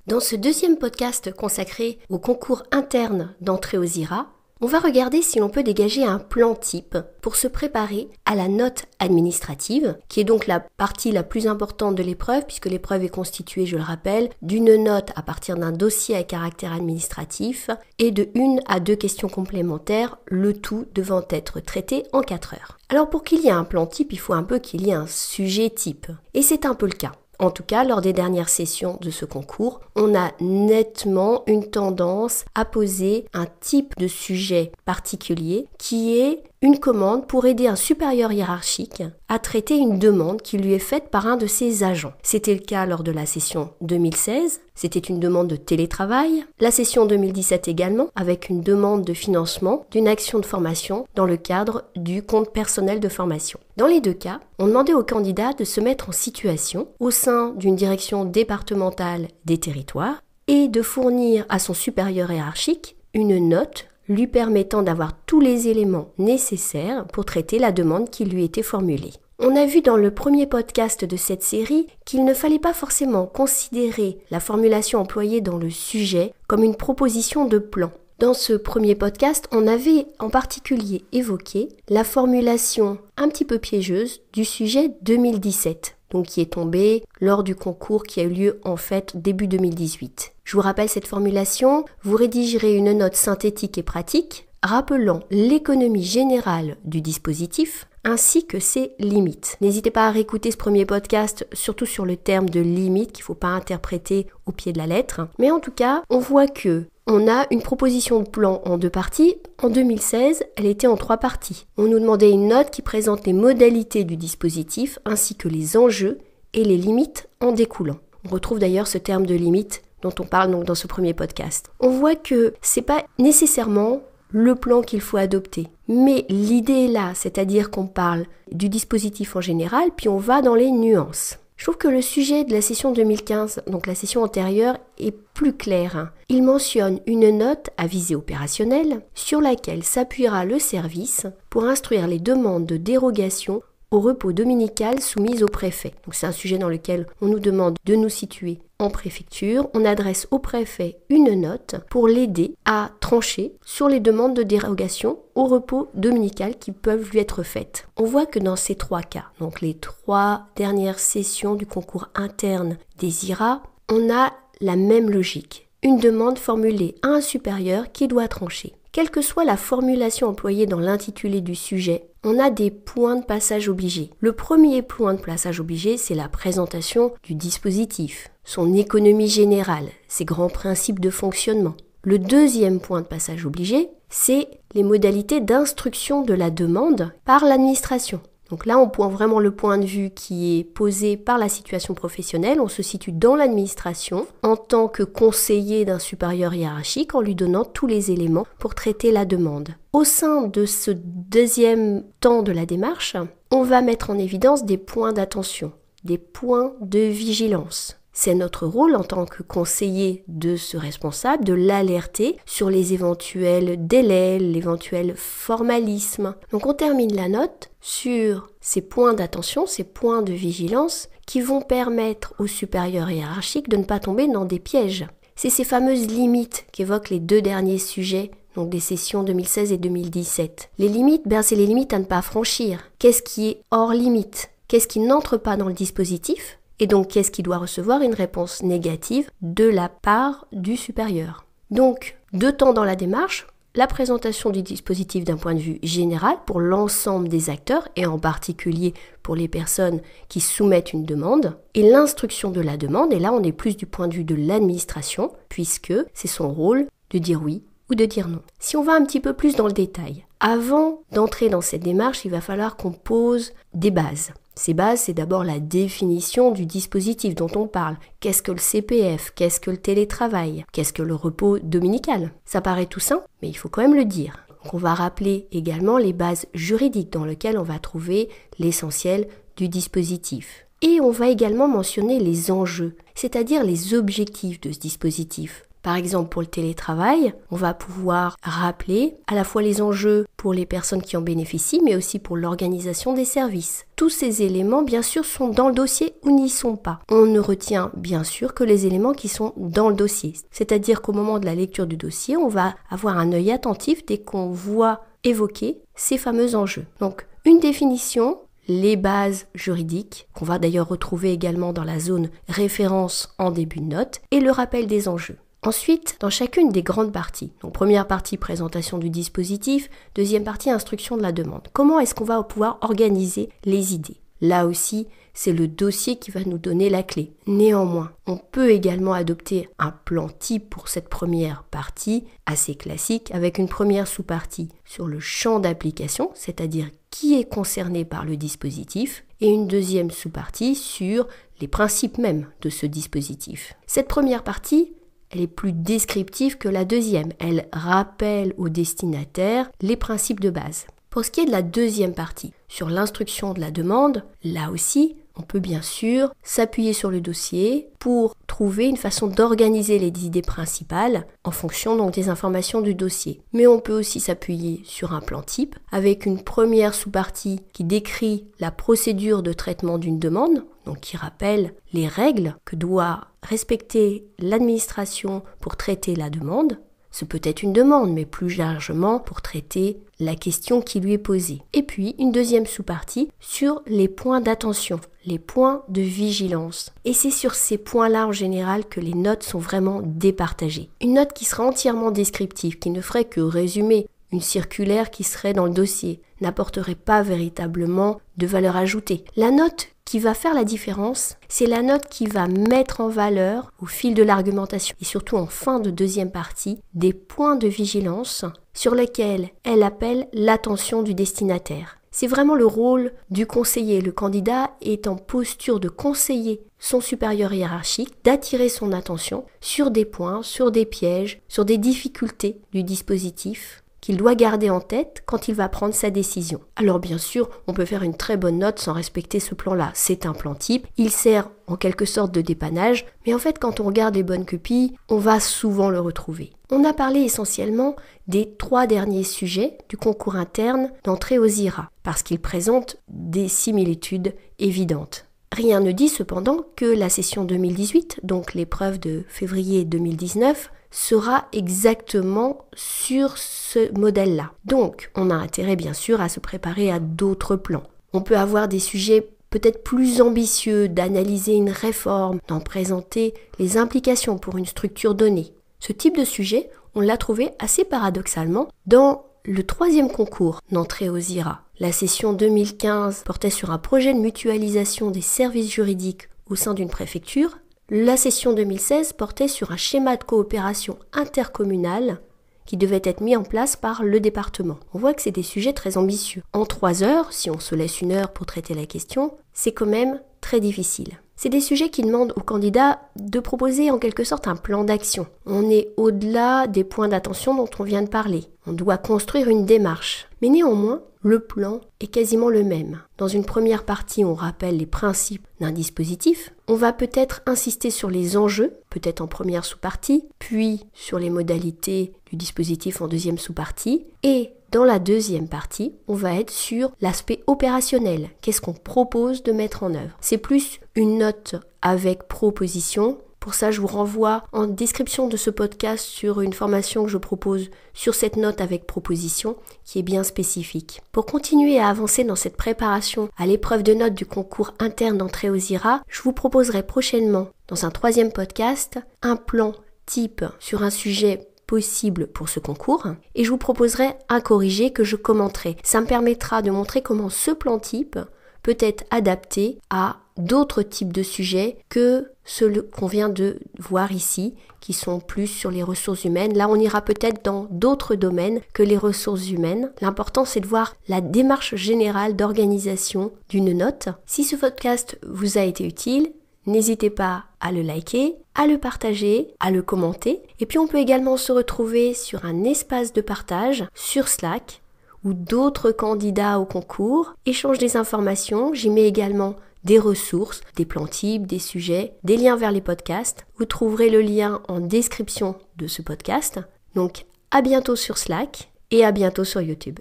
Dans ce deuxième podcast consacré au concours interne d'entrée aux IRA, on va regarder si l'on peut dégager un plan type pour se préparer à la note administrative, qui est donc la partie la plus importante de l'épreuve, puisque l'épreuve est constituée, je le rappelle, d'une note à partir d'un dossier à caractère administratif et de 1 à 2 questions complémentaires, le tout devant être traité en 4 heures. Alors pour qu'il y ait un plan type, il faut un peu qu'il y ait un sujet type. Et c'est un peu le cas. En tout cas, lors des dernières sessions de ce concours, on a nettement une tendance à poser un type de sujet particulier qui est une commande pour aider un supérieur hiérarchique à traiter une demande qui lui est faite par un de ses agents. C'était le cas lors de la session 2016, c'était une demande de télétravail. La session 2017 également, avec une demande de financement d'une action de formation dans le cadre du compte personnel de formation. Dans les deux cas, on demandait aux candidats de se mettre en situation au sein d'une direction départementale des territoires et de fournir à son supérieur hiérarchique une note lui permettant d'avoir tous les éléments nécessaires pour traiter la demande qui lui était formulée. On a vu dans le premier podcast de cette série qu'il ne fallait pas forcément considérer la formulation employée dans le sujet comme une proposition de plan. Dans ce premier podcast, on avait en particulier évoqué la formulation un petit peu piégeuse du sujet 2017, donc qui est tombé lors du concours qui a eu lieu en fait début 2018. Je vous rappelle cette formulation, vous rédigerez une note synthétique et pratique rappelant l'économie générale du dispositif ainsi que ses limites. N'hésitez pas à réécouter ce premier podcast, surtout sur le terme de limite qu'il ne faut pas interpréter au pied de la lettre. Mais en tout cas, on voit que on a une proposition de plan en 2 parties. En 2016, elle était en 3 parties. On nous demandait une note qui présente les modalités du dispositif ainsi que les enjeux et les limites en découlant. On retrouve d'ailleurs ce terme de limite dont on parle donc dans ce premier podcast. On voit que c'est pas nécessairement le plan qu'il faut adopter. Mais l'idée est là, c'est-à-dire qu'on parle du dispositif en général, puis on va dans les nuances. Je trouve que le sujet de la session 2015, donc la session antérieure, est plus clair. Il mentionne une note à visée opérationnelle sur laquelle s'appuiera le service pour instruire les demandes de dérogation au repos dominical soumises au préfet. Donc c'est un sujet dans lequel on nous demande de nous situer en préfecture. On adresse au préfet une note pour l'aider à trancher sur les demandes de dérogation au repos dominical qui peuvent lui être faites. On voit que dans ces 3 cas, donc les 3 dernières sessions du concours interne des IRA, on a la même logique. Une demande formulée à un supérieur qui doit trancher. Quelle que soit la formulation employée dans l'intitulé du sujet, on a des points de passage obligés. Le premier point de passage obligé, c'est la présentation du dispositif, son économie générale, ses grands principes de fonctionnement. Le deuxième point de passage obligé, c'est les modalités d'instruction de la demande par l'administration. Donc là, on prend vraiment le point de vue qui est posé par la situation professionnelle. On se situe dans l'administration en tant que conseiller d'un supérieur hiérarchique en lui donnant tous les éléments pour traiter la demande. Au sein de ce deuxième temps de la démarche, on va mettre en évidence des points d'attention, des points de vigilance. C'est notre rôle en tant que conseiller de ce responsable de l'alerter sur les éventuels délais, l'éventuel formalisme. Donc on termine la note sur ces points d'attention, ces points de vigilance qui vont permettre aux supérieurs hiérarchiques de ne pas tomber dans des pièges. C'est ces fameuses limites qu'évoquent les 2 derniers sujets, donc des sessions 2016 et 2017. Les limites, c'est les limites à ne pas franchir. Qu'est-ce qui est hors limite? Qu'est-ce qui n'entre pas dans le dispositif? Et donc, qu'est-ce qui doit recevoir une réponse négative de la part du supérieur? Donc, 2 temps dans la démarche, la présentation du dispositif d'un point de vue général pour l'ensemble des acteurs et en particulier pour les personnes qui soumettent une demande et l'instruction de la demande. Et là, on est plus du point de vue de l'administration puisque c'est son rôle de dire oui ou de dire non. Si on va un petit peu plus dans le détail, avant d'entrer dans cette démarche, il va falloir qu'on pose des bases. Ces bases, c'est d'abord la définition du dispositif dont on parle. Qu'est-ce que le CPF? Qu'est-ce que le télétravail? Qu'est-ce que le repos dominical? Ça paraît tout simple, mais il faut quand même le dire. Donc on va rappeler également les bases juridiques dans lesquelles on va trouver l'essentiel du dispositif. Et on va également mentionner les enjeux, c'est-à-dire les objectifs de ce dispositif. Par exemple, pour le télétravail, on va pouvoir rappeler à la fois les enjeux pour les personnes qui en bénéficient, mais aussi pour l'organisation des services. Tous ces éléments, bien sûr, sont dans le dossier ou n'y sont pas. On ne retient bien sûr que les éléments qui sont dans le dossier. C'est-à-dire qu'au moment de la lecture du dossier, on va avoir un œil attentif dès qu'on voit évoquer ces fameux enjeux. Donc, une définition, les bases juridiques, qu'on va d'ailleurs retrouver également dans la zone référence en début de note, et le rappel des enjeux. Ensuite, dans chacune des grandes parties, donc première partie présentation du dispositif, deuxième partie instruction de la demande. Comment est-ce qu'on va pouvoir organiser les idées ? Là aussi, c'est le dossier qui va nous donner la clé. Néanmoins, on peut également adopter un plan type pour cette première partie, assez classique, avec une première sous-partie sur le champ d'application, c'est-à-dire qui est concerné par le dispositif, et une deuxième sous-partie sur les principes même de ce dispositif. Cette première partie, elle est plus descriptive que la deuxième. Elle rappelle au destinataire les principes de base. Pour ce qui est de la deuxième partie, sur l'instruction de la demande, là aussi, on peut bien sûr s'appuyer sur le dossier pour trouver une façon d'organiser les idées principales en fonction donc des informations du dossier. Mais on peut aussi s'appuyer sur un plan type avec une première sous-partie qui décrit la procédure de traitement d'une demande, donc qui rappelle les règles que doit respecter l'administration pour traiter la demande. Ce peut être une demande, mais plus largement pour traiter la question qui lui est posée. Et puis, une deuxième sous-partie sur les points d'attention, les points de vigilance. Et c'est sur ces points-là, en général, que les notes sont vraiment départagées. Une note qui sera entièrement descriptive, qui ne ferait que résumer une circulaire qui serait dans le dossier, n'apporterait pas véritablement de valeur ajoutée. La note qui va faire la différence, c'est la note qui va mettre en valeur, au fil de l'argumentation et surtout en fin de deuxième partie, des points de vigilance sur lesquels elle appelle l'attention du destinataire. C'est vraiment le rôle du conseiller. Le candidat est en posture de conseiller son supérieur hiérarchique, d'attirer son attention sur des points, sur des pièges, sur des difficultés du dispositif qu'il doit garder en tête quand il va prendre sa décision. Alors bien sûr, on peut faire une très bonne note sans respecter ce plan-là. C'est un plan type, il sert en quelque sorte de dépannage, mais en fait quand on regarde les bonnes copies, on va souvent le retrouver. On a parlé essentiellement des 3 derniers sujets du concours interne d'entrée aux IRA, parce qu'ils présentent des similitudes évidentes. Rien ne dit cependant que la session 2018, donc l'épreuve de février 2019, sera exactement sur ce modèle-là. Donc, on a intérêt bien sûr à se préparer à d'autres plans. On peut avoir des sujets peut-être plus ambitieux, d'analyser une réforme, d'en présenter les implications pour une structure donnée. Ce type de sujet, on l'a trouvé assez paradoxalement dans le 3e concours d'entrée aux IRA. La session 2015 portait sur un projet de mutualisation des services juridiques au sein d'une préfecture. La session 2016 portait sur un schéma de coopération intercommunale qui devait être mis en place par le département. On voit que c'est des sujets très ambitieux. En 3 heures, si on se laisse 1 heure pour traiter la question, c'est quand même très difficile. C'est des sujets qui demandent aux candidats de proposer en quelque sorte un plan d'action. On est au-delà des points d'attention dont on vient de parler. On doit construire une démarche. Mais néanmoins, le plan est quasiment le même. Dans une première partie, on rappelle les principes d'un dispositif. On va peut-être insister sur les enjeux, peut-être en première sous-partie, puis sur les modalités du dispositif en deuxième sous-partie. Et dans la deuxième partie, on va être sur l'aspect opérationnel. Qu'est-ce qu'on propose de mettre en œuvre ? C'est plus une note avec proposition. Pour ça, je vous renvoie en description de ce podcast sur une formation que je propose sur cette note avec proposition qui est bien spécifique. Pour continuer à avancer dans cette préparation à l'épreuve de notes du concours interne d'entrée aux IRA, je vous proposerai prochainement, dans un 3e podcast, un plan type sur un sujet possible pour ce concours et je vous proposerai un corrigé que je commenterai. Ça me permettra de montrer comment ce plan type peut être adapté à d'autres types de sujets que ceux qu'on vient de voir ici, qui sont plus sur les ressources humaines. Là, on ira peut-être dans d'autres domaines que les ressources humaines. L'important, c'est de voir la démarche générale d'organisation d'une note. Si ce podcast vous a été utile, n'hésitez pas à le liker, à le partager, à le commenter. Et puis, on peut également se retrouver sur un espace de partage sur Slack où d'autres candidats au concours échangent des informations. J'y mets également des ressources, des plans types, des sujets, des liens vers les podcasts. Vous trouverez le lien en description de ce podcast. Donc à bientôt sur Slack et à bientôt sur YouTube.